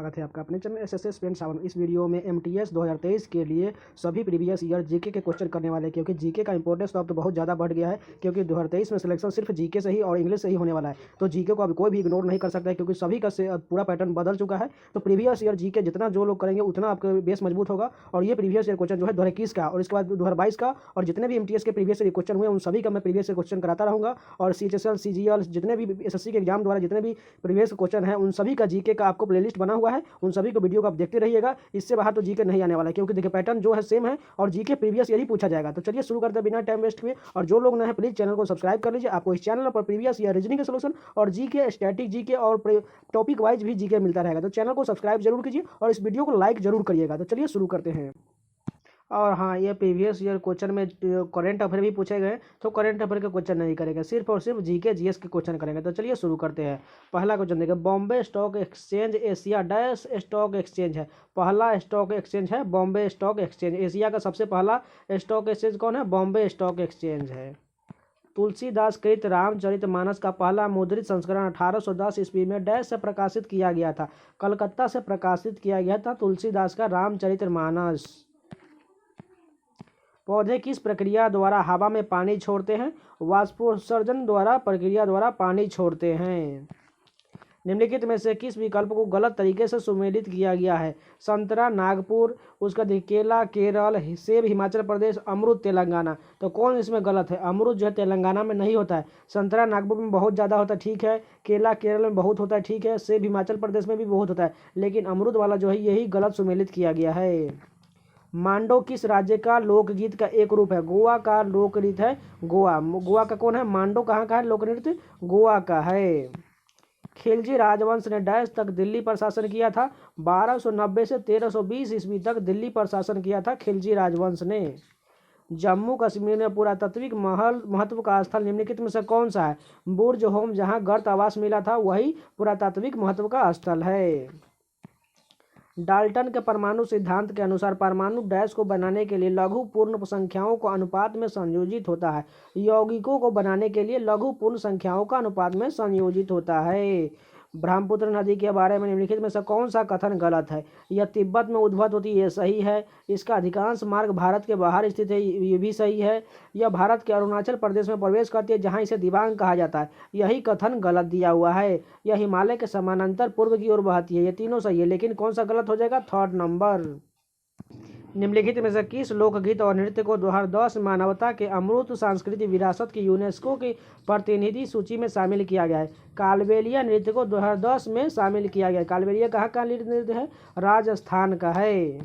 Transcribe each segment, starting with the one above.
स्वागत है आपका अपने चैनल एसएसएस पेंट सावन। इस वीडियो में एमटीएस 2023 के लिए सभी प्रीवियस ईयर जीके के क्वेश्चन करने वाले हैं, क्योंकि जीके का इंपॉर्टेंस तो अब तो बहुत ज़्यादा बढ़ गया है, क्योंकि 2023 में सिलेक्शन सिर्फ जीके से ही और इंग्लिश से ही होने वाला है। तो जीके को अब कोई भी इग्नोर नहीं कर सकता है, क्योंकि सभी का पूरा पैटर्न बदल चुका है। तो प्रीवियस ईयर जीके जितना जो लोग करेंगे उतना आपका बेस मजबूत होगा। और ये प्रीवियस ईयर क्वेश्चन जो है 2021 का और इसके बाद 2022 का और जितने भी एमटीएस के प्रीवियस ईयर क्वेश्चन हुए उन सभी का मैं प्रीवियस ईयर क्वेश्चन कराता रहूँगा। और सीएचएसएल सीजीएल जितने भी एसएससी के एग्जाम द्वारा जितने भी प्रीवियस क्वेश्चन है उन सभी का जीके का आपको प्लेलिस्ट बना हुआ है, उन सभी को वीडियो को आप देखते रहिएगा। इससे बाहर तो जीके नहीं आने वाला है, क्योंकि देखिए पैटर्न जो है सेम है और जीके प्रीवियस ईयर ही पूछा जाएगा। तो चलिए शुरू करते हैं बिना टाइम वेस्ट हुए। और जो लोग नए हैं प्लीज़ चैनल को सब्सक्राइब कर लीजिए। आपको इस चैनल पर प्रीवियस ईयर रीजनिंग के सॉल्यूशन और जीके, स्टैटिक जीके और टॉपिक वाइज भी जीके मिलता रहेगा। तो चैनल को सब्सक्राइब जरूर कीजिए और इस वीडियो को लाइक जरूर करिएगा। तो चलिए शुरू करते हैं। और हाँ, ये प्रीवियस ईयर क्वेश्चन में करंट अफेयर भी पूछे गए, तो करंट अफेयर के क्वेश्चन नहीं करेंगे, सिर्फ और सिर्फ जीके जीएस के क्वेश्चन करेंगे। तो चलिए शुरू करते हैं। पहला क्वेश्चन देखिए, Bombay stock exchange Asia dash stock exchange है। पहला स्टॉक एक्सचेंज है बॉम्बे स्टॉक एक्सचेंज। एशिया का सबसे पहला स्टॉक एक्सचेंज कौन है? बॉम्बे स्टॉक एक्सचेंज है। तुलसीदास कृत रामचरितमानस का पहला मुद्रित संस्करण 1810 ईस्वी में डैश से प्रकाशित किया गया था। कलकत्ता से प्रकाशित किया गया था तुलसीदास का रामचरितमानस। पौधे किस प्रक्रिया द्वारा हवा में पानी छोड़ते हैं? वाष्पोत्सर्जन द्वारा प्रक्रिया द्वारा पानी छोड़ते हैं। निम्नलिखित में से किस विकल्प को गलत तरीके से सुमेलित किया गया है? संतरा नागपुर, उसका केला केरल, सेब हिमाचल प्रदेश, अमरूद तेलंगाना। तो कौन इसमें गलत है? अमरूद जो है तेलंगाना में नहीं होता है, संतरा नागपुर में बहुत ज़्यादा होता है, ठीक है। केला केरल में बहुत होता है, ठीक है। सेब हिमाचल प्रदेश में भी बहुत होता है, लेकिन अमरूद वाला जो है यही गलत सुमेलित किया गया है। मांडो किस राज्य का लोकगीत का एक रूप है? गोवा का लोकनृत्य है। गोवा का कौन है? मांडो कहाँ का है लोकनृत्य? गोवा का है। खिलजी राजवंश ने डैश तक दिल्ली पर शासन किया था? 1290 से 1320 ईस्वी तक दिल्ली पर शासन किया था खिलजी राजवंश ने। जम्मू कश्मीर में पुरातात्विक महत्व का स्थल निम्नलिखित में से कौन सा है? बुर्ज होम, जहाँ गर्त आवास मिला था वही पुरातात्विक महत्व का स्थल है। डाल्टन के परमाणु सिद्धांत के अनुसार परमाणु डैश को बनाने के लिए लघु पूर्ण संख्याओं को अनुपात में संयोजित होता है। यौगिकों को बनाने के लिए लघु पूर्ण संख्याओं का अनुपात में संयोजित होता है। ब्रह्मपुत्र नदी के बारे में निम्नलिखित में से कौन सा कथन गलत है? यह तिब्बत में उद्भव होती है, ये सही है। इसका अधिकांश मार्ग भारत के बाहर स्थित है, ये भी सही है। यह भारत के अरुणाचल प्रदेश में प्रवेश करती है, जहाँ इसे दिबांग कहा जाता है, यही कथन गलत दिया हुआ है। यह हिमालय के समानांतर पूर्व की ओर बहती है, ये तीनों सही है, लेकिन कौन सा गलत हो जाएगा? Third number. निम्नलिखित में से किस लोकगीत और नृत्य को 2010 मानवता के अमूर्त सांस्कृतिक विरासत की यूनेस्को की प्रतिनिधि सूची में शामिल किया गया है? कालबेलिया नृत्य को 2010 में शामिल किया गया है। कालबेलिया कहाँ का नृत्य है? राजस्थान का है।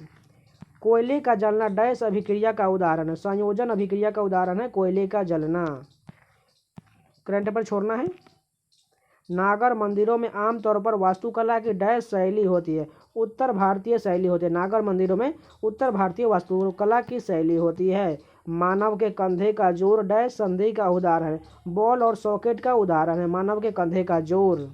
कोयले का जलना डैश अभिक्रिया का उदाहरण है? संयोजन अभिक्रिया का उदाहरण है कोयले का जलना। करंट पर छोड़ना है। नागर मंदिरों में आमतौर पर वास्तुकला की डैश शैली होती है? उत्तर भारतीय शैली होती है। नागर मंदिरों में उत्तर भारतीय वास्तुकला की शैली होती है। मानव के कंधे का जोर डैश संधि का उदाहरण है? बॉल और सॉकेट का उदाहरण है मानव के कंधे का जोर।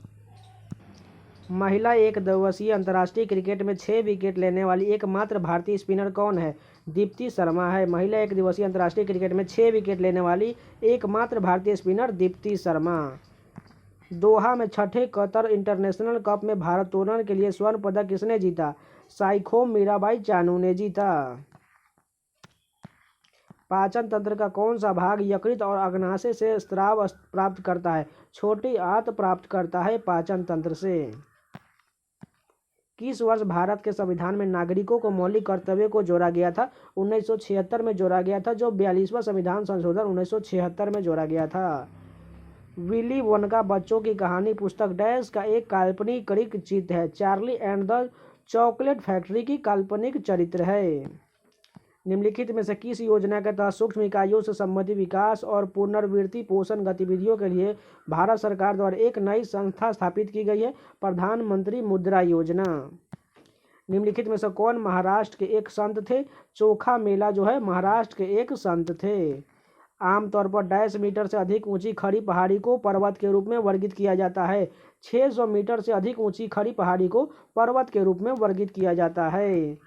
महिला एक दिवसीय अंतर्राष्ट्रीय क्रिकेट में 6 विकेट लेने वाली एकमात्र भारतीय स्पिनर कौन है? दीप्ति शर्मा है। महिला एक दिवसीय अंतर्राष्ट्रीय क्रिकेट में 6 विकेट लेने वाली एकमात्र भारतीय स्पिनर दीप्ति शर्मा। दोहा में छठे कतर इंटरनेशनल कप में भारोत्तोलन के लिए स्वर्ण पदक किसने जीता? साइखोम मीराबाई चानू ने जीता। पाचन तंत्र का कौन सा भाग यकृत और अग्नाशय से स्राव प्राप्त करता है? छोटी आंत प्राप्त करता है पाचन तंत्र से। किस वर्ष भारत के संविधान में नागरिकों को मौलिक कर्तव्यों को जोड़ा गया था? 1976 में जोड़ा गया था, जो 42वां संविधान संशोधन 1976 में जोड़ा गया था। विली वोनका बच्चों की कहानी पुस्तक डैश का एक काल्पनिक चित्र है? Charlie and the chocolate factory की काल्पनिक चरित्र है। निम्नलिखित में से किस योजना के तहत सूक्ष्म इकाइयों से संबंधित विकास और पुनर्वृत्ति पोषण गतिविधियों के लिए भारत सरकार द्वारा एक नई संस्था स्थापित की गई है? प्रधानमंत्री मुद्रा योजना। निम्नलिखित में से कौन महाराष्ट्र के एक संत थे? चोखा मेला जो है महाराष्ट्र के एक संत थे। आमतौर पर डैश मीटर से अधिक ऊंची खड़ी पहाड़ी को पर्वत के रूप में वर्गीकृत किया जाता है? 600 मीटर से अधिक ऊंची खड़ी पहाड़ी को पर्वत के रूप में वर्गीकृत किया जाता है।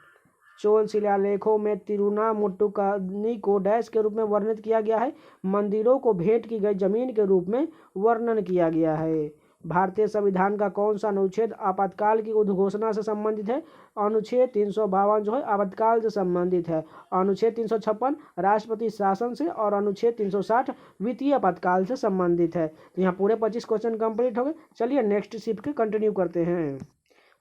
चोल शिलालेखों में तिरुनामुट्टुकानी को डैश के रूप में वर्णित किया गया है? मंदिरों को भेंट की गई जमीन के रूप में वर्णन किया गया है। भारतीय संविधान का कौन सा अनुच्छेद आपातकाल की उद्घोषणा से संबंधित है? अनुच्छेद 352 जो है आपातकाल से संबंधित है। अनुच्छेद 356 राष्ट्रपति शासन से और अनुच्छेद 360 वित्तीय आपातकाल से संबंधित है। तो यहाँ पूरे 25 क्वेश्चन कंप्लीट हो गए। चलिए नेक्स्ट शिफ्ट के कंटिन्यू करते हैं।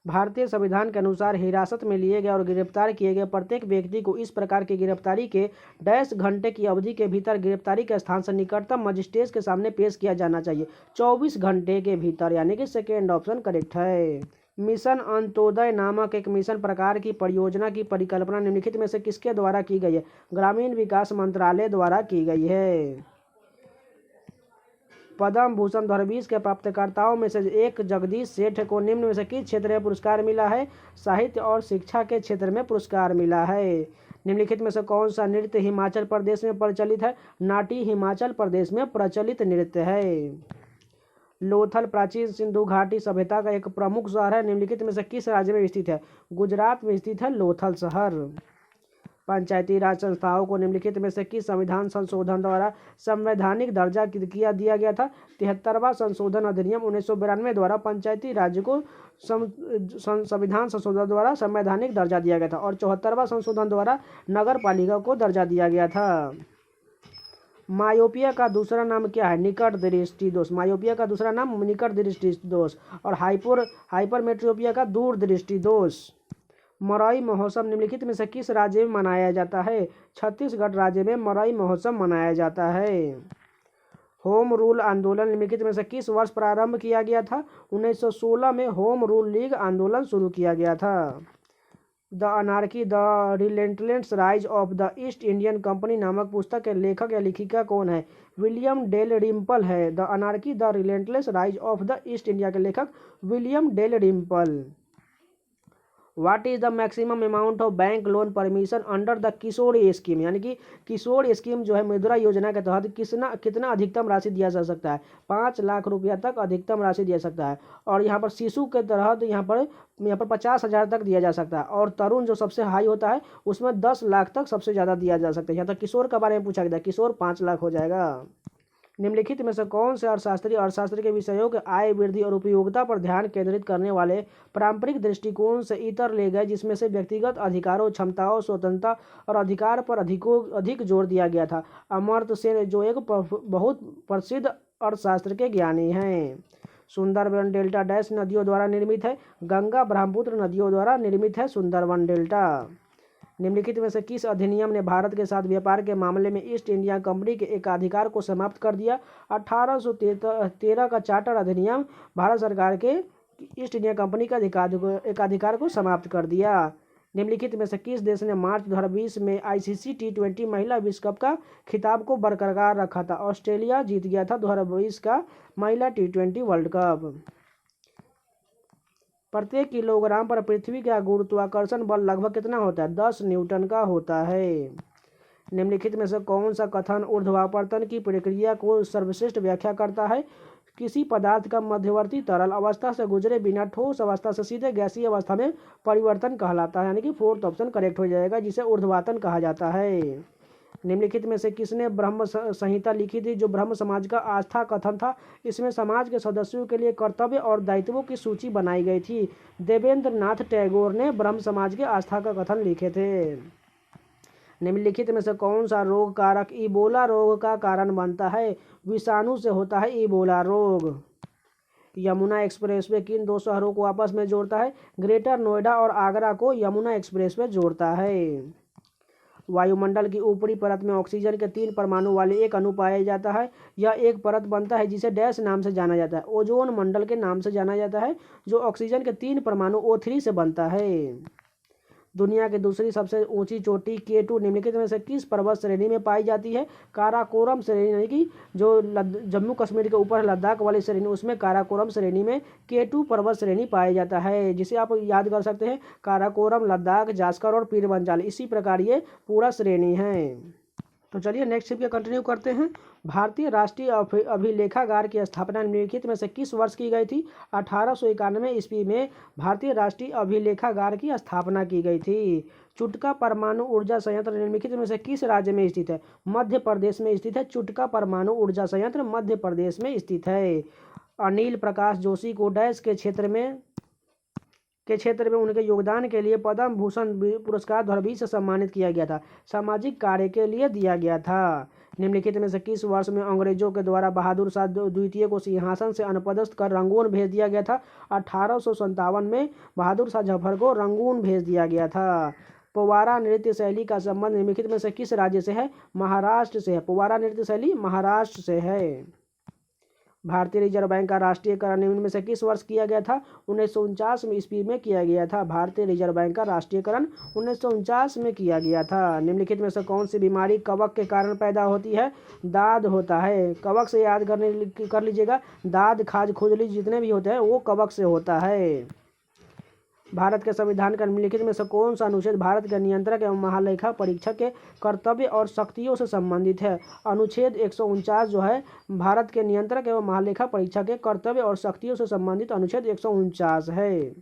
भारतीय संविधान के अनुसार हिरासत में लिए गए और गिरफ्तार किए गए प्रत्येक व्यक्ति को इस प्रकार की गिरफ्तारी के डैश घंटे की अवधि के भीतर गिरफ्तारी के स्थान से निकटतम मजिस्ट्रेट के सामने पेश किया जाना चाहिए। 24 घंटे के भीतर, यानी कि सेकेंड ऑप्शन करेक्ट है। मिशन अंत्योदय नामक एक मिशन प्रकार की परियोजना की परिकल्पना निम्नलिखित में से किसके द्वारा की गई है? ग्रामीण विकास मंत्रालय द्वारा की गई है। पद्म भूषण 2020 के प्राप्तकर्ताओं में से एक जगदीश सेठ को निम्न में से किस क्षेत्र में पुरस्कार मिला है? साहित्य और शिक्षा के क्षेत्र में पुरस्कार मिला है। निम्नलिखित में से कौन सा नृत्य हिमाचल प्रदेश में प्रचलित है? नाटी हिमाचल प्रदेश में प्रचलित नृत्य है। लोथल प्राचीन सिंधु घाटी सभ्यता का एक प्रमुख शहर है। निम्नलिखित में से किस राज्य में स्थित है? गुजरात में स्थित है लोथल शहर। पंचायती राज संस्थाओं को निम्नलिखित में से किस संविधान संशोधन द्वारा संवैधानिक दर्जा दिया गया था? 73वां संशोधन अधिनियम 1992 द्वारा पंचायती राज्य को संविधान संशोधन द्वारा संवैधानिक दर्जा दिया गया था और 74वां संशोधन द्वारा नगर पालिका को दर्जा दिया गया था। मायोपिया का दूसरा नाम क्या है? निकट दृष्टि दोष। मायोपिया का दूसरा नाम निकट दृष्टि दोष और हाइपरमेट्रोपिया का दूर दृष्टि दोष। मरई महोत्सव निम्नलिखित में से किस राज्य में मनाया जाता है? छत्तीसगढ़ राज्य में मरई महोत्सव मनाया जाता है। होम रूल आंदोलन निम्नलिखित में से किस वर्ष प्रारंभ किया गया था? 1916 में होम रूल लीग आंदोलन शुरू किया गया था। The anarchy the relentless rise of the east Indian company नामक पुस्तक के लेखक या लेखिका कौन है? विलियम डेल रिम्पल है। The anarchy the relentless rise of the East India के लेखक William Dalrymple. What is the maximum amount of bank loan permission under the Kishore scheme? यानी कि किशोर स्कीम जो है मुद्रा योजना के तहत कितना अधिकतम राशि दिया जा सकता है? 5 लाख रुपया तक अधिकतम राशि दिया सकता है। और यहाँ पर शिशु के तहत यहाँ पर 50,000 तक दिया जा सकता है और तरुण जो सबसे हाई होता है उसमें 10 लाख तक सबसे ज़्यादा दिया जा सकता है। यहाँ तक किशोर के बारे में पूछा गया, किशोर 5 लाख हो जाएगा। निम्नलिखित में से कौन से अर्थशास्त्र के विषयों के आय वृद्धि और उपयोगिता पर ध्यान केंद्रित करने वाले पारंपरिक दृष्टिकोण से इतर ले गए, जिसमें से व्यक्तिगत अधिकारों, क्षमताओं, स्वतंत्रता और अधिकार पर अधिक जोर दिया गया था? अमर्त्य सेन जो एक बहुत प्रसिद्ध अर्थशास्त्र के ज्ञानी हैं। सुंदरवन डेल्टा डैश नदियों द्वारा निर्मित है? गंगा ब्रह्मपुत्र नदियों द्वारा निर्मित है सुंदरवन डेल्टा। निम्नलिखित में से किस अधिनियम ने भारत के साथ व्यापार के मामले में ईस्ट इंडिया कंपनी के एकाधिकार को समाप्त कर दिया? 1813 का चार्टर अधिनियम भारत सरकार के ईस्ट इंडिया कंपनी का एकाधिकार को समाप्त कर दिया। निम्नलिखित में से किस देश ने मार्च 2020 में ICC T20 महिला विश्व कप का खिताब को बरकरार रखा था? ऑस्ट्रेलिया जीत गया था 2020 का महिला T20 वर्ल्ड कप। प्रत्येक किलोग्राम पर पृथ्वी का गुरुत्वाकर्षण बल लगभग कितना होता है? 10 न्यूटन का होता है। निम्नलिखित में से कौन सा कथन ऊर्ध्वापर्तन की प्रक्रिया को सर्वश्रेष्ठ व्याख्या करता है? किसी पदार्थ का मध्यवर्ती तरल अवस्था से गुजरे बिना ठोस अवस्था से सीधे गैसीय अवस्था में परिवर्तन कहलाता है, यानी कि 4th ऑप्शन करेक्ट हो जाएगा, जिसे ऊर्ध्वातन कहा जाता है। निम्नलिखित में से किसने ब्रह्म संहिता लिखी थी, जो ब्रह्म समाज का आस्था कथन था? इसमें समाज के सदस्यों के लिए कर्तव्य और दायित्वों की सूची बनाई गई थी। देवेंद्र नाथ टैगोर ने ब्रह्म समाज के आस्था का कथन लिखे थे। निम्नलिखित में से कौन सा रोग कारक इबोला रोग का कारण बनता है? विषाणु से होता है इबोला रोग। यमुना एक्सप्रेसवे किन 2 शहरों को आपस में जोड़ता है? ग्रेटर नोएडा और आगरा को यमुना एक्सप्रेसवे जोड़ता है। वायुमंडल की ऊपरी परत में ऑक्सीजन के 3 परमाणु वाले एक अणु पाया जाता है। यह एक परत बनता है जिसे डैश नाम से जाना जाता है? ओजोन मंडल के नाम से जाना जाता है, जो ऑक्सीजन के 3 परमाणु O3 से बनता है। दुनिया की दूसरी सबसे ऊंची चोटी K2 निम्नलिखित में से किस पर्वत श्रेणी में पाई जाती है? काराकोरम श्रेणी, यानी कि जो जम्मू कश्मीर के ऊपर लद्दाख वाली श्रेणी, उसमें काराकोरम श्रेणी में K2 पर्वत श्रेणी पाया जाता है, जिसे आप याद कर सकते हैं काराकोरम, लद्दाख, जास्कर और पीरबंजाल। इसी प्रकार ये पूरा श्रेणी है। तो चलिए नेक्स्ट शिफ्ट कंटिन्यू करते हैं। भारतीय राष्ट्रीय अभिलेखागार की स्थापना निम्नलिखित में से किस वर्ष की गई थी? 1891 ईस्वी में भारतीय राष्ट्रीय अभिलेखागार की स्थापना की गई थी। चुटका परमाणु ऊर्जा संयंत्र निम्नलिखित में से किस राज्य में स्थित है? मध्य प्रदेश में स्थित है। चुटका परमाणु ऊर्जा संयंत्र मध्य प्रदेश में स्थित है। अनिल प्रकाश जोशी को डैश के क्षेत्र में उनके योगदान के लिए पद्म भूषण पुरस्कार द्वारा भी से सम्मानित किया गया था। सामाजिक कार्य के लिए दिया गया था। निम्नलिखित में से किस वर्ष में अंग्रेजों के द्वारा बहादुर शाह द्वितीय को सिंहासन से अनपदस्थ कर रंगून भेज दिया गया था? 1857 में बहादुर शाह जफर को रंगून भेज दिया गया था। पोवारा नृत्य शैली का संबंध निम्नलिखित में से किस राज्य से है? महाराष्ट्र से है। पोवारा नृत्य शैली महाराष्ट्र से है। भारतीय रिजर्व बैंक का राष्ट्रीयकरण निम्न में से किस वर्ष किया गया था? 1949 में ईस्वी में किया गया था। भारतीय रिजर्व बैंक का राष्ट्रीयकरण 1949 में किया गया था। निम्नलिखित में से कौन सी बीमारी कवक के कारण पैदा होती है? दाद होता है। कवक से याद कर लीजिएगा, दाद, खाज, खुजली जितने भी होते हैं वो कवक से होता है। भारत के संविधान का निम्नलिखित में से कौन सा अनुच्छेद भारत के नियंत्रक एवं महालेखा परीक्षक के कर्तव्य और शक्तियों से संबंधित है? अनुच्छेद 149 जो है भारत के नियंत्रक एवं महालेखा परीक्षक के कर्तव्य और शक्तियों से संबंधित अनुच्छेद 149 है।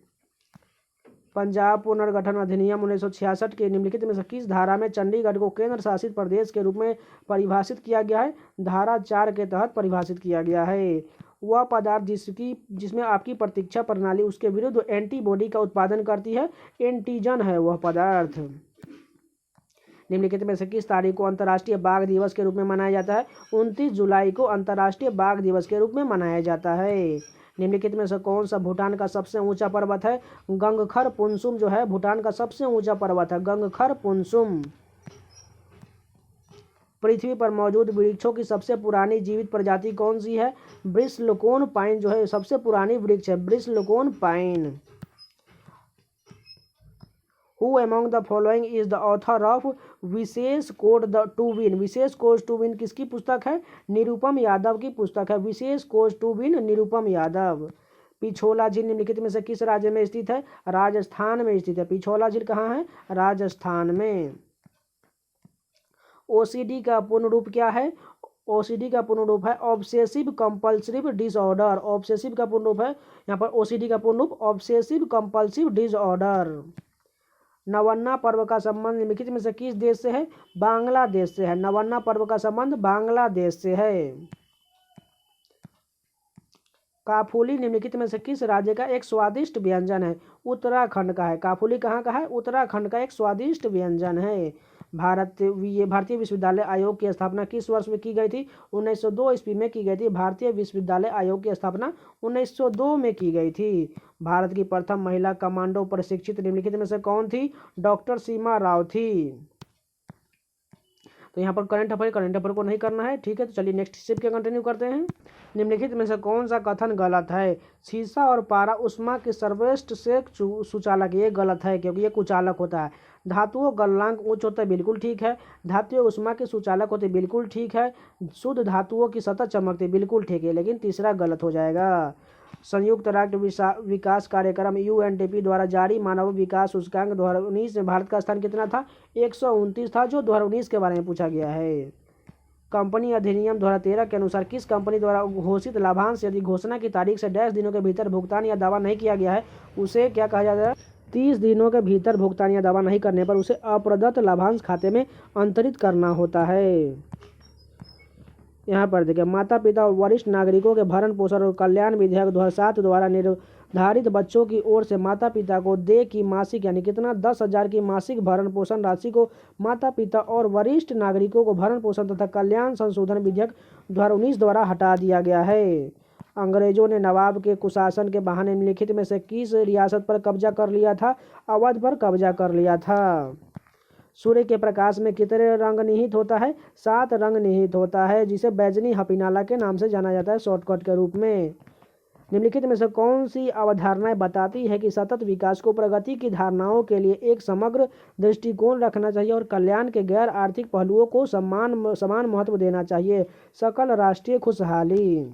पंजाब पुनर्गठन अधिनियम 1966 के निम्नलिखित में से किस धारा में चंडीगढ़ को केंद्र शासित प्रदेश के रूप में परिभाषित किया गया है? धारा 4 के तहत परिभाषित किया गया है। वह पदार्थ जिसमें आपकी प्रतीक्षा प्रणाली उसके विरुद्ध एंटीबॉडी का उत्पादन करती है, एंटीजन है वह पदार्थ। निम्नलिखित में से किस तारीख को अंतर्राष्ट्रीय बाघ दिवस के रूप में मनाया जाता है? 29 जुलाई को अंतर्राष्ट्रीय बाघ दिवस के रूप में मनाया जाता है। निम्नलिखित में से कौन सा भूटान का सबसे ऊंचा पर्वत है? गंगखर पुनसुम जो है भूटान का सबसे ऊंचा पर्वत है, गंगखर पुनसुम। पृथ्वी पर मौजूद वृक्षों की सबसे पुरानी जीवित प्रजाति कौन सी है? ब्रिसलोकोन पाइन जो है सबसे पुरानी वृक्ष है, bristlecone pine. Who among the following is the author of Vishesh code to win? Vishesh code to win किसकी पुस्तक है? निरुपम यादव की पुस्तक है, Vishesh code to win, Nirupam Yadav. Pichola झील निम्नलिखित में से किस राज्य में स्थित है? राजस्थान में स्थित है। पिछोला झील कहाँ है? राजस्थान में। ओसीडी का पूर्ण रूप क्या है? ओसीडी का पूर्ण रूप है ऑब्सेसिव कंपल्सिव डिसऑर्डर। ऑब्सेसिव का पूर्ण रूप है यहाँ पर ओसीडी का पूर्ण रूप ऑब्सेसिव कंपल्सिव डिसऑर्डर। नवन्ना पर्व का संबंध निम्नलिखित में से किस देश से है? बांग्लादेश से है। नवन्ना पर्व का संबंध बांग्लादेश से है। काफूली निम्नलिखित में से किस राज्य का एक स्वादिष्ट व्यंजन है? उत्तराखंड का है। काफूली कहाँ का है? उत्तराखंड का एक स्वादिष्ट व्यंजन है। भारतीय विश्वविद्यालय आयोग की स्थापना किस वर्ष में की गई थी? 1902 ईस्वी में की गई थी। भारतीय विश्वविद्यालय आयोग की स्थापना 1902 में की गई थी। भारत की प्रथम महिला कमांडो प्रशिक्षित निम्नलिखित में से कौन थी? डॉक्टर सीमा राव थी। तो यहाँ पर करंट अफेयर को नहीं करना है, ठीक है। तो चलिए नेक्स्ट स्टेप के कंटिन्यू करते हैं। निम्नलिखित में से कौन सा कथन गलत है? शीशा और पारा उष्मा के सर्वश्रेष्ठ से सुचालक, ये गलत है क्योंकि ये कुचालक होता है। धातुओं गलनांक उच्च होता है, बिल्कुल ठीक है। धातुएं उष्मा के सुचालक होते, बिल्कुल ठीक है। शुद्ध धातुओं की सतह चमकती, बिल्कुल ठीक है, लेकिन तीसरा गलत हो जाएगा। संयुक्त राष्ट्र विकास कार्यक्रम UNDP द्वारा जारी मानव विकास सूचकांक 2019 में भारत का स्थान कितना था? 129 था, जो 2019 के बारे में पूछा गया है। कंपनी अधिनियम 2013 के अनुसार किस कंपनी द्वारा घोषित लाभांश यदि घोषणा की तारीख से 10 दिनों के भीतर भुगतान या दावा नहीं किया गया है उसे क्या कहा जाता है? 30 दिनों के भीतर भुगतान या दावा नहीं करने पर उसे अप्रदत्त लाभांश खाते में अंतरित करना होता है। यहाँ पर देखिए, माता पिता और वरिष्ठ नागरिकों के भरण पोषण और कल्याण विधेयक 2007 द्वारा निर्धारित बच्चों की ओर से माता पिता को दे की मासिक यानी कितना 10,000 की मासिक भरण पोषण राशि को माता पिता और वरिष्ठ नागरिकों को भरण पोषण तथा कल्याण संशोधन विधेयक 2019 द्वारा हटा दिया गया है। अंग्रेजों ने नवाब के कुशासन के बहाने निम्नलिखित में से किस रियासत पर कब्जा कर लिया था? अवध पर कब्जा कर लिया था। सूर्य के प्रकाश में कितने रंग निहित होता है? 7 रंग निहित होता है, जिसे बैजनी हपीनाला के नाम से जाना जाता है शॉर्टकट के रूप में। निम्नलिखित में से कौन सी अवधारणाएं बताती है कि सतत विकास को प्रगति की धारणाओं के लिए एक समग्र दृष्टिकोण रखना चाहिए और कल्याण के गैर आर्थिक पहलुओं को समान महत्व देना चाहिए? सकल राष्ट्रीय खुशहाली।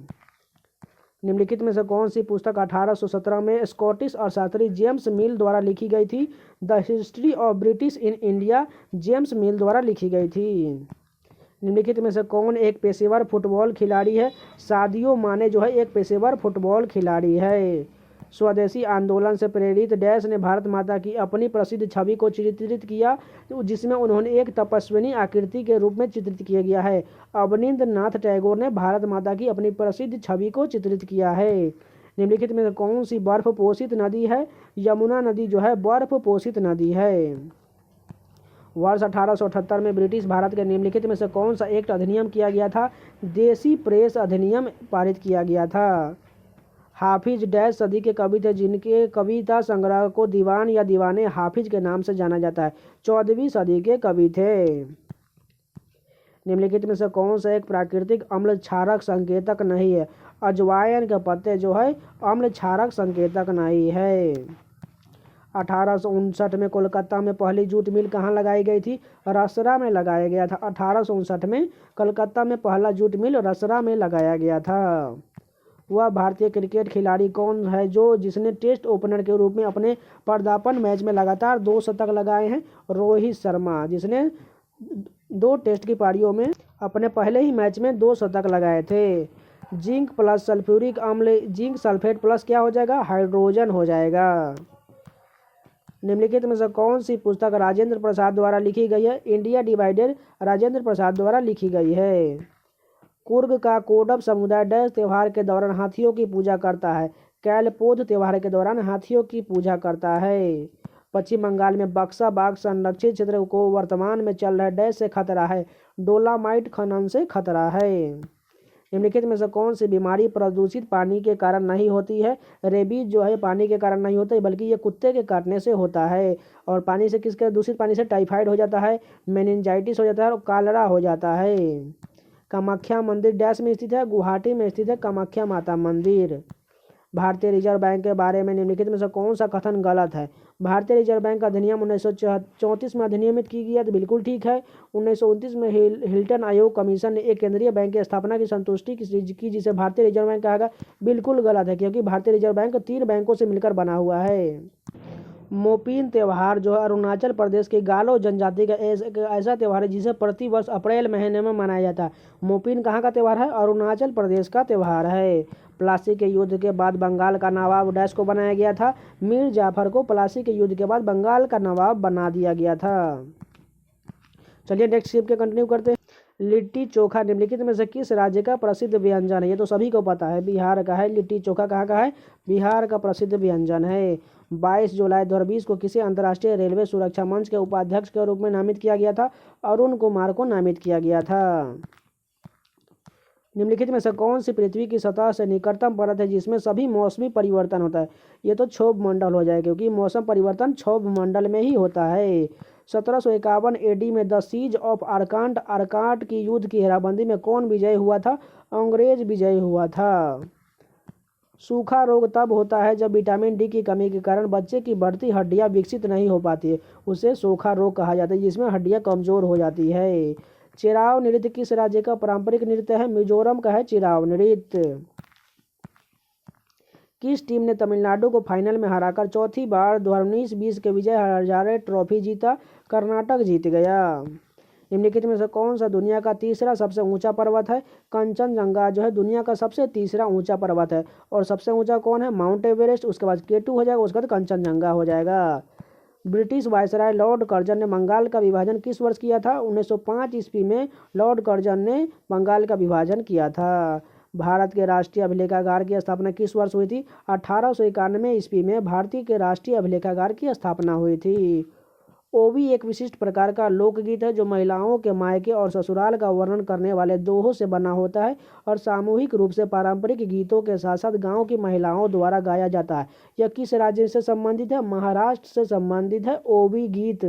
निम्नलिखित में से कौन सी पुस्तक 1817 में स्कॉटिश अर्थशास्त्री जेम्स मिल द्वारा लिखी गई थी? The history of British in India, James मिल द्वारा लिखी गई थी। निम्नलिखित में से कौन एक पेशेवर फुटबॉल खिलाड़ी है? सादियो माने जो है एक पेशेवर फुटबॉल खिलाड़ी है। स्वदेशी आंदोलन से प्रेरित डैश ने भारत माता की अपनी प्रसिद्ध छवि को चित्रित किया, जिसमें उन्होंने एक तपस्विनी आकृति के रूप में चित्रित किया गया है। अवनींद्रनाथ टैगोर ने भारत माता की अपनी प्रसिद्ध छवि को चित्रित किया है। निम्नलिखित में कौन सी बर्फ पोषित नदी है? यमुना नदी जो है बर्फ पोषित नदी है। वर्ष 1878 में ब्रिटिश भारत के निम्नलिखित में से कौन सा एक्ट अधिनियम किया गया था? देसी प्रेस अधिनियम पारित किया गया था। हाफिज डैश सदी के कवि थे जिनके कविता संग्रह को दीवान या दीवाने हाफिज के नाम से जाना जाता है। 14वीं सदी के कवि थे। निम्नलिखित में से कौन सा एक प्राकृतिक अम्ल क्षारक संकेतक नहीं है? अजवाइन के पत्ते जो है अम्ल क्षारक संकेतक नहीं है। 1859 में कोलकाता में पहली जूट मिल कहाँ लगाई गई थी? रसरा में लगाया गया था। 1859 में कलकत्ता में पहला जूट मिल रसरा में लगाया गया था। वह भारतीय क्रिकेट खिलाड़ी कौन है जिसने टेस्ट ओपनर के रूप में अपने पदार्पण मैच में लगातार 2 शतक लगाए हैं? रोहित शर्मा, जिसने 2 टेस्ट की पारियों में अपने पहले ही मैच में 2 शतक लगाए थे। जिंक प्लस सल्फ्यूरिक अम्ल, जिंक सल्फेट प्लस क्या हो जाएगा? हाइड्रोजन हो जाएगा। निम्नलिखित में से कौन सी पुस्तक राजेंद्र प्रसाद द्वारा लिखी गई है? इंडिया डिवाइडेड राजेंद्र प्रसाद द्वारा लिखी गई है। कुर्ग का कोडब समुदाय डैश त्योहार के दौरान हाथियों की पूजा करता है? कैलपोद त्योहार के दौरान हाथियों की पूजा करता है। पश्चिम बंगाल में बक्सा बाघ संरक्षित क्षेत्र को वर्तमान में चल रहे डैश से खतरा है? डोलामाइट खनन से खतरा है। निम्नलिखित में से कौन सी बीमारी प्रदूषित पानी के कारण नहीं होती है? रेबीज जो है पानी के कारण नहीं होता है, बल्कि ये कुत्ते के काटने से होता है। और पानी से किसके दूषित पानी से टाइफाइड हो जाता है, मेनिंजाइटिस हो जाता है और कालरा हो जाता है। कामाख्या मंदिर डैश में स्थित है? गुवाहाटी में स्थित है कामाख्या माता मंदिर। भारतीय रिजर्व बैंक के बारे में निम्नलिखित में से कौन सा कथन गलत है? भारतीय रिजर्व बैंक का अधिनियम 1934 में अधिनियमित की गया तो बिल्कुल ठीक है। 1929 में हिल्टन आयोग कमीशन ने एक केंद्रीय बैंक की स्थापना की संतुष्टि की जिसे भारतीय रिजर्व बैंक कहा गया, बिल्कुल गलत है, क्योंकि भारतीय रिजर्व बैंक 3 बैंकों से मिलकर बना हुआ है। मोपीन त्यौहार जो है अरुणाचल प्रदेश की गालो जनजाति का ऐसा त्यौहार है जिसे प्रतिवर्ष अप्रैल महीने में मनाया जाता है। मोपीन कहाँ का त्यौहार है? अरुणाचल प्रदेश का त्यौहार है। प्लासी के युद्ध के बाद बंगाल का नवाब डैश को बनाया गया था? मीर जाफर को प्लासी के युद्ध के बाद बंगाल का नवाब बना दिया गया था। चलिए नेक्स्ट स्टेप के कंटिन्यू करते हैं। लिट्टी चोखा निम्नलिखित में से किस राज्य का प्रसिद्ध व्यंजन है? ये तो सभी को पता है, बिहार का है। लिट्टी चोखा कहाँ का है? बिहार का प्रसिद्ध व्यंजन है। 22 जुलाई 2020 को किसे अंतर्राष्ट्रीय रेलवे सुरक्षा मंच के उपाध्यक्ष के रूप में नामित किया गया था? अरुण कुमार को नामित किया गया था। निम्नलिखित में से कौन सी पृथ्वी की सतह से निकटतम परत है जिसमें सभी मौसमी परिवर्तन होता है? ये तो क्षोभ मंडल हो जाएगा, क्योंकि मौसम परिवर्तन क्षोभ मंडल में ही होता है। 1751 एडी में द सीज ऑफ आरकाट की युद्ध की घेराबंदी में कौन विजयी हुआ था? अंग्रेज विजयी हुआ था। सूखा रोग तब होता है जब विटामिन डी की कमी के कारण बच्चे की बढ़ती हड्डियां विकसित नहीं हो पाती है, उसे सूखा रोग कहा जाता है, जिसमें हड्डियां कमजोर हो जाती है। चिराव नृत्य किस राज्य का पारंपरिक नृत्य है? मिजोरम का है चिराव नृत्य। किस टीम ने तमिलनाडु को फाइनल में हराकर चौथी बार 2019-20 के विजय हजारे ट्रॉफी जीता? कर्नाटक जीत गया। निम्नलिखित में से कौन सा दुनिया का तीसरा सबसे ऊंचा पर्वत है? कंचनजंगा जो है दुनिया का सबसे तीसरा ऊंचा पर्वत है। और सबसे ऊंचा कौन है? माउंट एवरेस्ट, उसके बाद K2 हो जाएगा, उसके बाद कंचनजंगा हो जाएगा। ब्रिटिश वायसराय लॉर्ड कर्जन ने बंगाल का विभाजन किस वर्ष किया था? 1905 ईस्वी में लॉर्ड कर्जन ने बंगाल का विभाजन किया था। भारत के राष्ट्रीय अभिलेखागार की स्थापना किस वर्ष हुई थी? 1891 ईस्वी में भारतीय के राष्ट्रीय अभिलेखागार की स्थापना हुई थी। ओवी एक विशिष्ट प्रकार का लोकगीत है जो महिलाओं के मायके और ससुराल का वर्णन करने वाले दोहों से बना होता है और सामूहिक रूप से पारंपरिक गीतों के साथ साथ गांव की महिलाओं द्वारा गाया जाता है। यह किस राज्य से संबंधित है? महाराष्ट्र से संबंधित है ओवी गीत।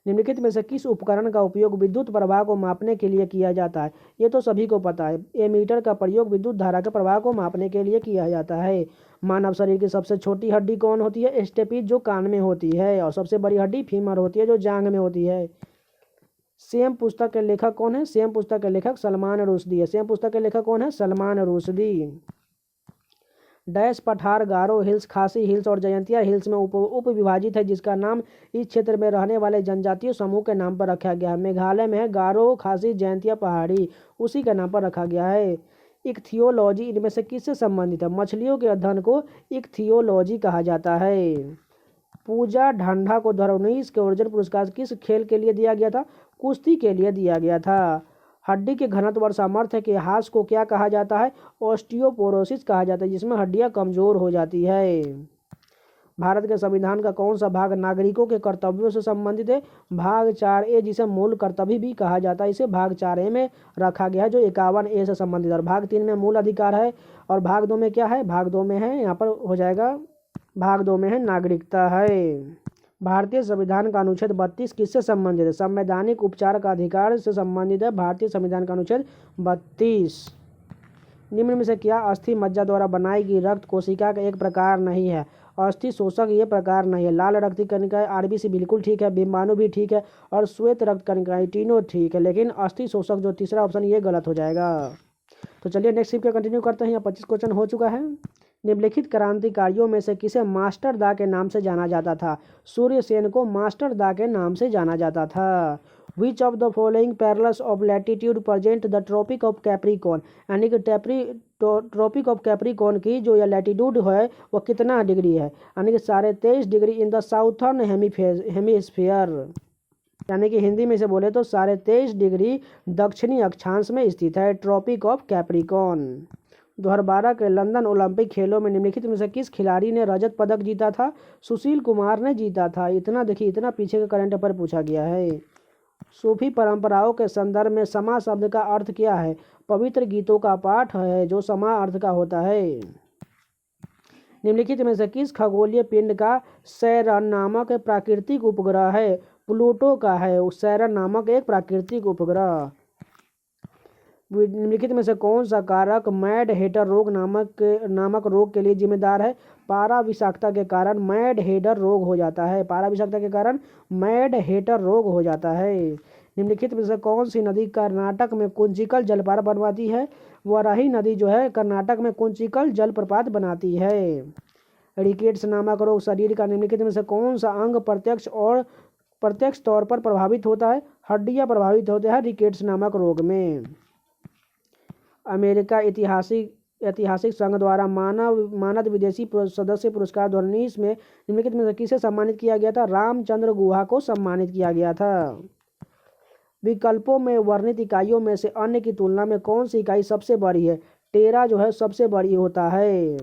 निम्नलिखित में से किस उपकरण का उपयोग विद्युत प्रवाह को मापने के लिए किया जाता है? ये तो सभी को पता है, एमीटर का प्रयोग विद्युत धारा के प्रवाह को मापने के लिए किया जाता है। मानव शरीर की सबसे छोटी हड्डी कौन होती है? स्टेपिज जो कान में होती है। और सबसे बड़ी हड्डी फीमर होती है जो जांघ में होती है। सेम पुस्तक के लेखक कौन है? सेम पुस्तक के लेखक सलमान रुश्दी है। सेम पुस्तक के लेखक कौन है? सलमान रुश्दी। डैश पठार गारो हिल्स, खासी हिल्स और जयंतिया हिल्स में उप विभाजित है, जिसका नाम इस क्षेत्र में रहने वाले जनजातीय समूह के नाम पर रखा गया है। मेघालय में है गारो, खासी, जयंतिया पहाड़ी, उसी के नाम पर रखा गया है। इक्थियोलॉजी इनमें से किससे संबंधित है? मछलियों के अध्ययन को इक्थियोलॉजी कहा जाता है। पूजा ढांडा को 2019 के अर्जुन पुरस्कार किस खेल के लिए दिया गया था? कुश्ती के लिए दिया गया था। हड्डी के घनत्व और सामर्थ्य के ह्रास को क्या कहा जाता है? ऑस्टियोपोरोसिस कहा जाता है, जिसमें हड्डियां कमजोर हो जाती है। भारत के संविधान का कौन सा भाग नागरिकों के कर्तव्यों से संबंधित है? भाग 4A, जिसे मूल कर्तव्य भी कहा जाता है, इसे भाग 4A में रखा गया है, जो 51A से संबंधित है। और भाग 3 में मूल अधिकार है। और भाग 2 में क्या है? भाग 2 में है, यहाँ पर हो जाएगा, भाग 2 में है नागरिकता है। भारतीय संविधान का अनुच्छेद 32 किससे संबंधित है? संवैधानिक उपचार का अधिकार से संबंधित है भारतीय संविधान का अनुच्छेद 32। निम्न में से क्या अस्थि मज्जा द्वारा बनाई गई रक्त कोशिका का एक प्रकार नहीं है? अस्थि शोषक ये प्रकार नहीं है। लाल रक्त कणिकाएं आरबीसी बिल्कुल ठीक है, बिम्बाणु भी ठीक है, और श्वेत रक्त कणिकाएं तीनों ठीक है, लेकिन अस्थि शोषक जो तीसरा ऑप्शन ये गलत हो जाएगा। तो चलिए नेक्स्ट शिफ्ट का कंटिन्यू करते हैं। यहाँ 25 क्वेश्चन हो चुका है। निम्नलिखित क्रांतिकारियों में से किसे मास्टर दा के नाम से जाना जाता था? सूर्यसेन को मास्टर दा के नाम से जाना जाता था। Which of the following parallels of latitude present the tropic of Capricorn, यानी कि ट्रॉपिक ऑफ कैप्रिकॉर्न की जो यह लैटिट्यूड है वह कितना डिग्री है? यानी कि 23.5 degree in the southern hemisphere, यानी कि हिंदी में से बोले तो 23.5 डिग्री दक्षिणी अक्षांश में स्थित है ट्रॉपिक ऑफ कैप्रिकॉर्न। 2012 के लंदन ओलंपिक खेलों में निम्नलिखित में से किस खिलाड़ी ने रजत पदक जीता था? सुशील कुमार ने जीता था। इतना देखिए, इतना पीछे का करंट अफेयर पूछा गया है। सूफी परंपराओं के संदर्भ में समा शब्द का अर्थ क्या है? पवित्र गीतों का पाठ है, जो समा अर्थ का होता है। निम्नलिखित में से किस खगोलीय पिंड का सैरन नामक प्राकृतिक उपग्रह है? प्लूटो का है सैरन नामक एक प्राकृतिक उपग्रह। निम्नलिखित में से कौन सा कारक मैड हेटर रोग नामक रोग के लिए जिम्मेदार है? पारा विषाक्तता के कारण मैड हेटर रोग हो जाता है। पारा विषाक्तता के कारण मैड हेटर रोग हो जाता है। निम्नलिखित में से कौन सी नदी कर्नाटक में कुंचिकल जलप्रपात बनवाती है? वराही नदी जो है कर्नाटक में कुंचिकल जलप्रपात बनाती है। रिकेट्स नामक रोग शरीर का निम्नलिखित में से कौन सा अंग प्रत्यक्ष तौर पर प्रभावित होता है? हड्डियां प्रभावित होते हैं रिकेट्स नामक रोग में। अमेरिका ऐतिहासिक संघ द्वारा मानद विदेशी सदस्य पुरस्कार 2019 में निम्नलिखित में से किसे सम्मानित किया गया था? रामचंद्र गुहा को सम्मानित किया गया था। विकल्पों में वर्णित इकाइयों में से अन्य की तुलना में कौन सी इकाई सबसे बड़ी है? टेरा जो है सबसे बड़ी होता है।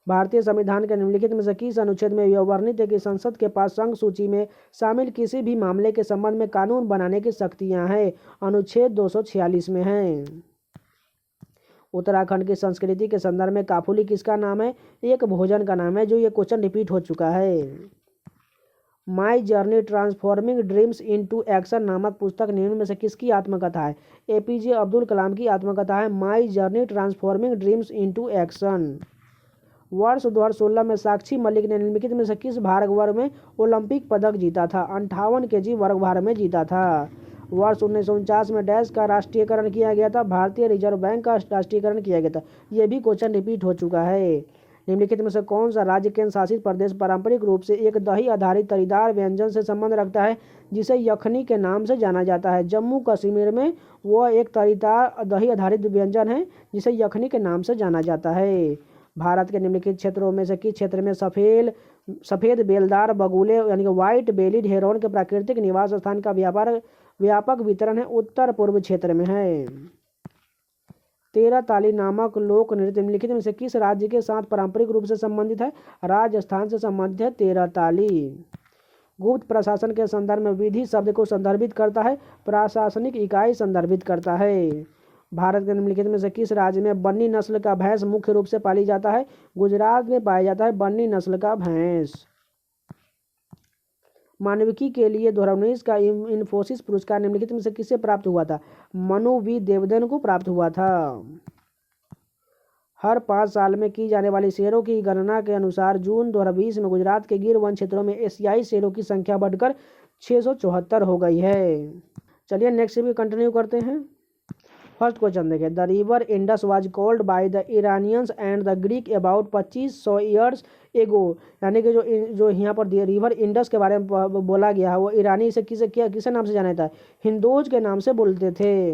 भारतीय संविधान के निम्नलिखित में से किस अनुच्छेद में यह वर्णित है कि संसद के पास संघ सूची में शामिल किसी भी मामले के संबंध में कानून बनाने की शक्तियां हैं? अनुच्छेद 246 में है। उत्तराखंड की संस्कृति के संदर्भ में काफुली किसका नाम है? एक भोजन का नाम है, जो ये क्वेश्चन रिपीट हो चुका है। My journey transforming dreams into action नामक पुस्तक निम्न में से किसकी आत्मकथा है? एपीजे अब्दुल कलाम की आत्मकथा है my journey transforming dreams into action. वर्ष 2016 में साक्षी मलिक ने निम्नलिखित में से किस भार वर्ग में ओलंपिक पदक जीता था? 58 kg वर्ग भार में जीता था। वर्ष 1949 में डैश का राष्ट्रीयकरण किया गया था? भारतीय रिजर्व बैंक का राष्ट्रीयकरण किया गया था। यह भी क्वेश्चन रिपीट हो चुका है। निम्नलिखित में से कौन सा राज्य केंद्र शासित प्रदेश पारंपरिक रूप से एक दही आधारित तरीदार व्यंजन से संबंध रखता है, जिसे यखनी के नाम से जाना जाता है? जम्मू कश्मीर में वह एक तरीदार दही आधारित व्यंजन है, जिसे यखनी के नाम से जाना जाता है। भारत के निम्नलिखित क्षेत्रों में से किस क्षेत्र में सफ़ेद बेलदार बगुले यानी कि व्हाइट बेलिड हेरोन के प्राकृतिक निवास स्थान का व्यापक वितरण है? उत्तर पूर्व क्षेत्र में है। 13 ताली नामक लोक नृत्य निम्नलिखित में से किस राज्य के साथ पारंपरिक रूप से संबंधित है? राजस्थान से संबंधित है 13 ताली। गुप्त प्रशासन के संदर्भ में विधि शब्द को संदर्भित करता है? प्रशासनिक इकाई संदर्भित करता है। भारत के निम्नलिखित में से किस राज्य में बन्नी नस्ल का भैंस मुख्य रूप से पाली जाता है? गुजरात में पाया जाता है बन्नी नस्ल का भैंस। मानविकी के लिए 2019 का इन्फोसिस पुरस्कार निम्नलिखित में से किसे प्राप्त हुआ था? मनु वी देवदन को प्राप्त हुआ था। हर 5 साल में की जाने वाली शेरों की गणना के अनुसार जून 2020 में गुजरात के गिर वन क्षेत्रों में एशियाई शेरों की संख्या बढ़कर 674 हो गई है। चलिए नेक्स्ट भी कंटिन्यू करते हैं। फर्स्ट क्वेश्चन देखिए, the river Indus was called by the Iranians and the Greek about 2500 years ago, यानी कि जो यहाँ पर रिवर इंडस के बारे में बोला गया है वो ईरानी से किसे नाम से जाना जाता है? हिंदोज के नाम से बोलते थे।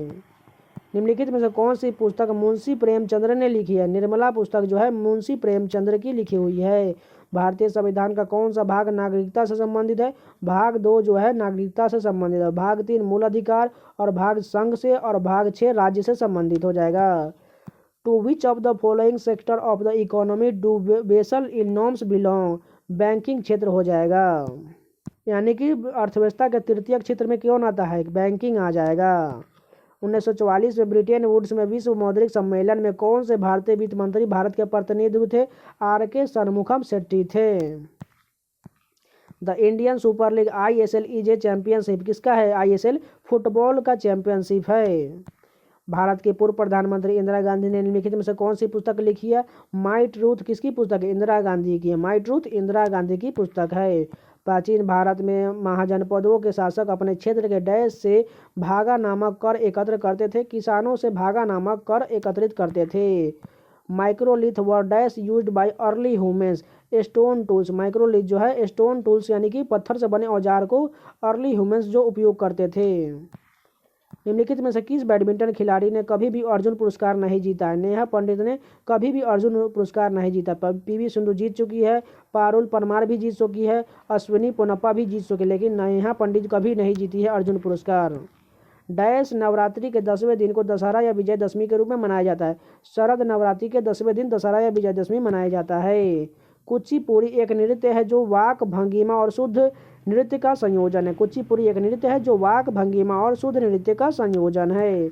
निम्नलिखित में से कौन सी पुस्तक मुंशी प्रेमचंद्र ने लिखी है? निर्मला पुस्तक जो है मुंशी प्रेमचंद्र की लिखी हुई है। भारतीय संविधान का कौन सा भाग नागरिकता से संबंधित है? भाग 2 जो है नागरिकता से संबंधित है। भाग 3 मूल अधिकार और भाग संघ से और भाग 6 राज्य से संबंधित हो जाएगा। To which of the following sector of the economy do Basel in norms belong? Banking क्षेत्र हो जाएगा, यानी कि अर्थव्यवस्था के तृतीय क्षेत्र में कौन आता है? बैंकिंग आ जाएगा। 1944 में ब्रिटेन वुड्स में विश्व मौद्रिक सम्मेलन में कौन से भारतीय वित्त मंत्री भारत के प्रतिनिधि थे? आर.के. शनमुखम शेट्टी थे। The Indian super league ISL is a championship किसका है? ISL फुटबॉल का चैंपियनशिप है। भारत के पूर्व प्रधानमंत्री इंदिरा गांधी ने निम्नलिखित में से कौन सी पुस्तक लिखी है? माई ट्रूथ किसकी पुस्तक है? इंदिरा गांधी की है। माई ट्रूथ इंदिरा गांधी की पुस्तक है। प्राचीन भारत में महाजनपदों के शासक अपने क्षेत्र के डैश से भागा नामक कर एकत्र करते थे। किसानों से भागा नामक कर एकत्रित करते थे। Microlith were dash used by early humans? Stone tools. Microlith जो है स्टोन टूल्स यानी कि पत्थर से बने औजार को अर्ली ह्यूमंस जो उपयोग करते थे। निम्नलिखित में से किस बैडमिंटन खिलाड़ी ने कभी भी अर्जुन पुरस्कार नहीं जीता है? नेहा पंडित ने कभी भी अर्जुन पुरस्कार नहीं जीता। PV सिंधु जीत चुकी है, पारुल परमार भी जीत चुकी है, अश्विनी पोनप्पा भी जीत चुकी है, लेकिन नेहा पंडित कभी नहीं जीती है अर्जुन पुरस्कार। डैश नवरात्रि के 10वें दिन को दशहरा या विजयदशमी के रूप में मनाया जाता है? शरद नवरात्रि के 10वें दिन दशहरा या विजयदशमी मनाया जाता है। कुचिपुड़ी एक नृत्य है जो वाक भंगिमा और शुद्ध नृत्य का संयोजन है। कुचिपुड़ी एक नृत्य है जो वाक भंगिमा और शुद्ध नृत्य का संयोजन है।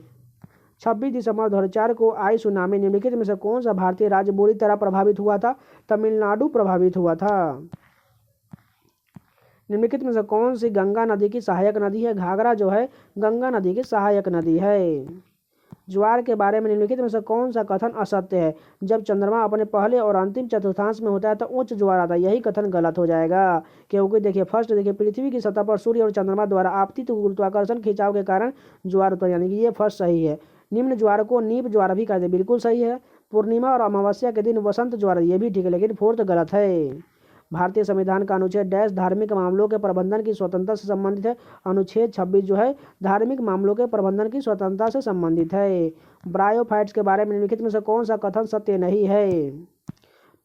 26 दिसंबर 2004 को आई सुनामी निम्नलिखित में से कौन सा भारतीय राज्य बुरी तरह प्रभावित हुआ था? तमिलनाडु प्रभावित हुआ था। निम्नलिखित में से कौन सी गंगा नदी की सहायक नदी है? घाघरा जो है गंगा नदी की सहायक नदी है। ज्वार के बारे में निम्नलिखित में से कौन सा कथन असत्य है? जब चंद्रमा अपने पहले और अंतिम चतुर्थांश में होता है तो उच्च ज्वार आता है। यही कथन गलत हो जाएगा, क्योंकि देखिए पृथ्वी की सतह पर सूर्य और चंद्रमा द्वारा आपतित गुरुत्वाकर्षण खिंचाव के कारण ज्वार उत्पन्न, यानी कि ये फर्स्ट सही है। निम्न ज्वार को नीप ज्वार भी कहते हैं, बिल्कुल सही है। पूर्णिमा और अमावस्या के दिन वसंत ज्वार, ये भी ठीक है, लेकिन फोर्थ गलत है। भारतीय संविधान का अनुच्छेद डैश धार्मिक मामलों के प्रबंधन की स्वतंत्रता से संबंधित है? अनुच्छेद 26 जो है धार्मिक मामलों के प्रबंधन की स्वतंत्रता से संबंधित है। ब्रायोफाइट्स के बारे में निम्नलिखित में से कौन सा कथन सत्य नहीं है?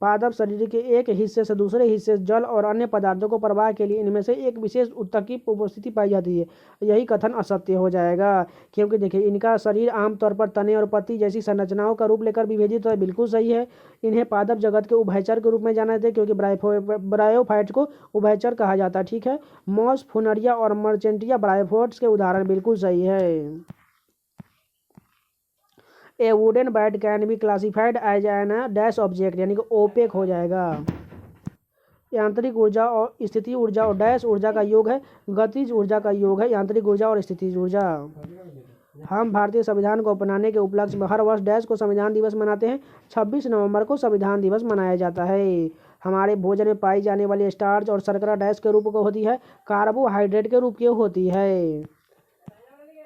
पादप शरीर के एक हिस्से से दूसरे हिस्से जल और अन्य पदार्थों को प्रवाह के लिए इनमें से एक विशेष ऊतक की उपस्थिति पाई जाती है। यही कथन असत्य हो जाएगा, क्योंकि देखिए इनका शरीर आमतौर पर तने और पत्ती जैसी संरचनाओं का रूप लेकर विभेदित है। बिल्कुल सही है। इन्हें पादप जगत के उभयचर के रूप में जाना जाता है, क्योंकि ब्रायोफाइट्स को उभयचर कहा जाता है। ठीक है। मॉस, फुनरिया और मर्चेंटिया ब्रायोफाइट्स के उदाहरण, बिल्कुल सही है। A wooden bat can be classified as an dash object, यानी कि ओपेक हो जाएगा। यांत्रिक ऊर्जा और स्थिति ऊर्जा और डैश ऊर्जा का योग है, गतिज ऊर्जा का योग है यांत्रिक ऊर्जा और स्थितिज ऊर्जा। हम भारतीय संविधान को अपनाने के उपलक्ष्य में हर वर्ष डैश को संविधान दिवस मनाते हैं। 26 नवंबर को संविधान दिवस मनाया जाता है। हमारे भोजन में पाई जाने वाली स्टार्च और शर्करा डैश के रूप को होती है? कार्बोहाइड्रेट के रूप की होती है।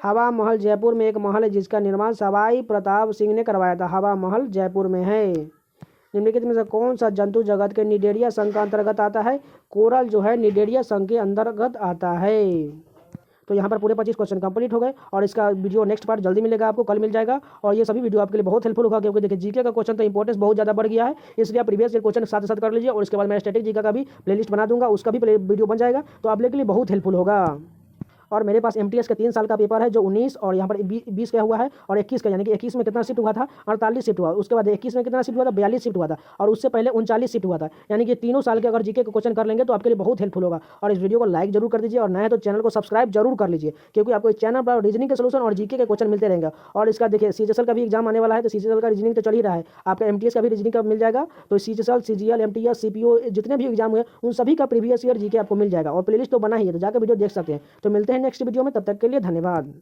हवा महल जयपुर में एक महल है जिसका निर्माण सवाई प्रताप सिंह ने करवाया था। हवा महल जयपुर में है। निम्नलिखित में से कौन सा जंतु जगत के निडेरिया संघ का अंतर्गत आता है? कोरल जो है निडेरिया संघ के अंतर्गत आता है। तो यहाँ पर पूरे 25 क्वेश्चन कंप्लीट हो गए और इसका वीडियो नेक्स्ट पार्ट जल्दी मिलेगा, आपको कल मिल जाएगा। और ये सभी वीडियो आपके लिए बहुत हेल्पफुल होगा, क्योंकि देखिए जीके का क्वेश्चन तो इंपॉर्टेंस बहुत ज़्यादा बढ़ गया है, इसलिए आप प्रीवियस ईयर क्वेश्चन साथ साथ कर लीजिए। और इसके बाद मैं स्टैटिक जीके का भी प्लेलिस्ट बना दूंगा, उसका भी वीडियो बन जाएगा, तो आप लोग के लिए बहुत हेल्पफुल होगा। और मेरे पास MTS का 3 साल का पेपर है जो 19 और यहाँ पर 20 का हुआ है, और 21 का, यानी कि 21 में कितना शिफ्ट हुआ था? 48 शिफ्ट हुआ। उसके बाद 21 में कितना शिफ्ट हुआ था? 42 शिफ्ट हुआ था। और उससे पहले 39 शिफ्ट हुआ था। यानी कि तीनों साल के अगर जीके का क्वेश्चन कर लेंगे तो आपके लिए बहुत हेल्पफुल होगा। और इस वीडियो को लाइक जरूर कर दीजिए, और नए तो चैनल को सब्सक्राइब जरूर कर लीजिए, क्योंकि आपको इस चैनल पर रीजनिंग के सोल्यूशन और जीके के क्वेश्चन मिलते रहेंगे। और इसका देखिए CGL का भी एग्जाम आने वाला है, तो CGL का रीजनिंग तो चल ही रहा है, आपका MTS का भी रीजनिंग का मिल जाएगा। तो CGL, CGL, MTS, CPO जितने भी एग्जाम हुए उन सभी का प्रीवियस ईयर जीके आपको मिल जाएगा, और प्लेलिस्ट तो बना ही है, तो जाकर वीडियो देख सकते हैं। तो मिलते हैं नेक्स्ट वीडियो में, तब तक के लिए धन्यवाद।